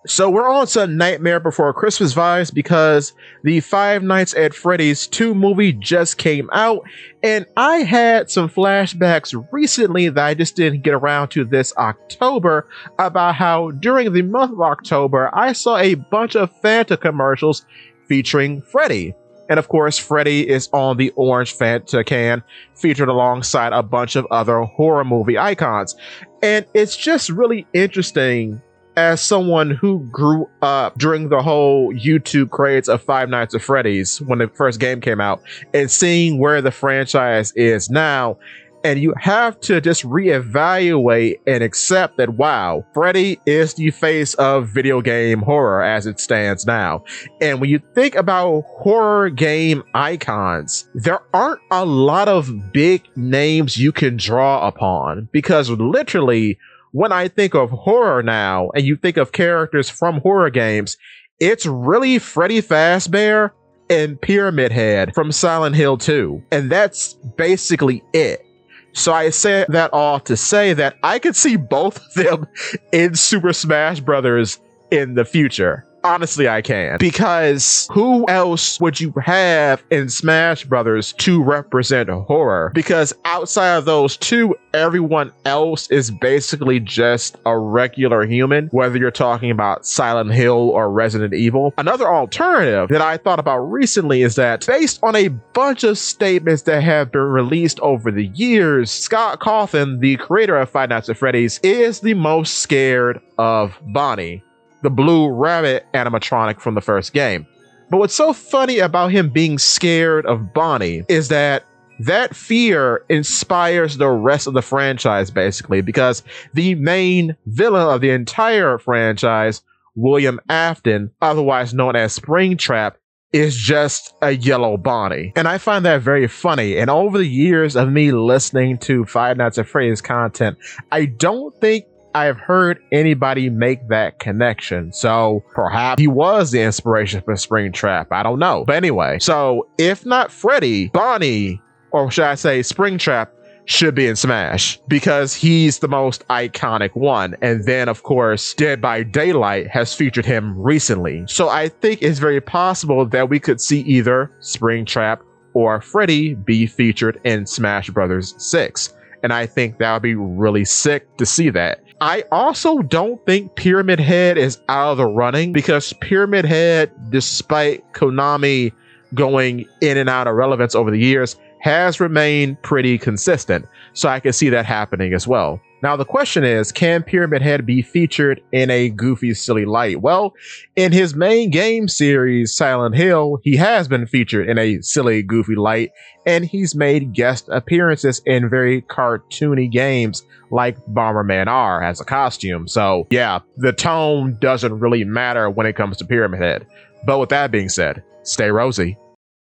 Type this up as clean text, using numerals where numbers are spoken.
So we're on to Nightmare Before Christmas vibes because the Five Nights at Freddy's 2 movie just came out, and I had some flashbacks recently that I just didn't get around to this October about how during the month of October I saw a bunch of Fanta commercials featuring Freddy. And of course, Freddy is on the orange Fanta can, featured alongside a bunch of other horror movie icons. And it's just really interesting as someone who grew up during the whole YouTube craze of Five Nights at Freddy's when the first game came out, and seeing where the franchise is now. And you have to just reevaluate and accept that, wow, Freddy is the face of video game horror as it stands now. And when you think about horror game icons, there aren't a lot of big names you can draw upon, because literally, when I think of horror now, and you think of characters from horror games, it's really Freddy Fazbear and Pyramid Head from Silent Hill 2. And that's basically it. So I said that all to say that I could see both of them in Super Smash Brothers in the future. Honestly, I can. Because who else would you have in Smash Brothers to represent horror? Because outside of those two, everyone else is basically just a regular human, whether you're talking about Silent Hill or Resident Evil. Another alternative that I thought about recently is that based on a bunch of statements that have been released over the years, Scott Cawthon, the creator of Five Nights at Freddy's, is the most scared of Bonnie, the blue rabbit animatronic from the first game. But what's so funny about him being scared of Bonnie is that that fear inspires the rest of the franchise, basically, because the main villain of the entire franchise, William Afton, otherwise known as Springtrap, is just a yellow Bonnie. And I find that very funny. And over the years of me listening to Five Nights at Freddy's content, I don't think I've heard anybody make that connection. So perhaps he was the inspiration for Springtrap. I don't know. But anyway, so if not Freddy, Bonnie, or should I say Springtrap, should be in Smash because he's the most iconic one. And then, of course, Dead by Daylight has featured him recently. So I think it's very possible that we could see either Springtrap or Freddy be featured in Smash Brothers 6. And I think that would be really sick to see that. I also don't think Pyramid Head is out of the running because Pyramid Head, despite Konami going in and out of relevance over the years, has remained pretty consistent. So I can see that happening as well. Now the question is, can Pyramid Head be featured in a goofy, silly light? Well, in his main game series, Silent Hill, he has been featured in a silly, goofy light, and he's made guest appearances in very cartoony games like Bomberman R as a costume. So yeah, the tone doesn't really matter when it comes to Pyramid Head. But with that being said, stay rosy.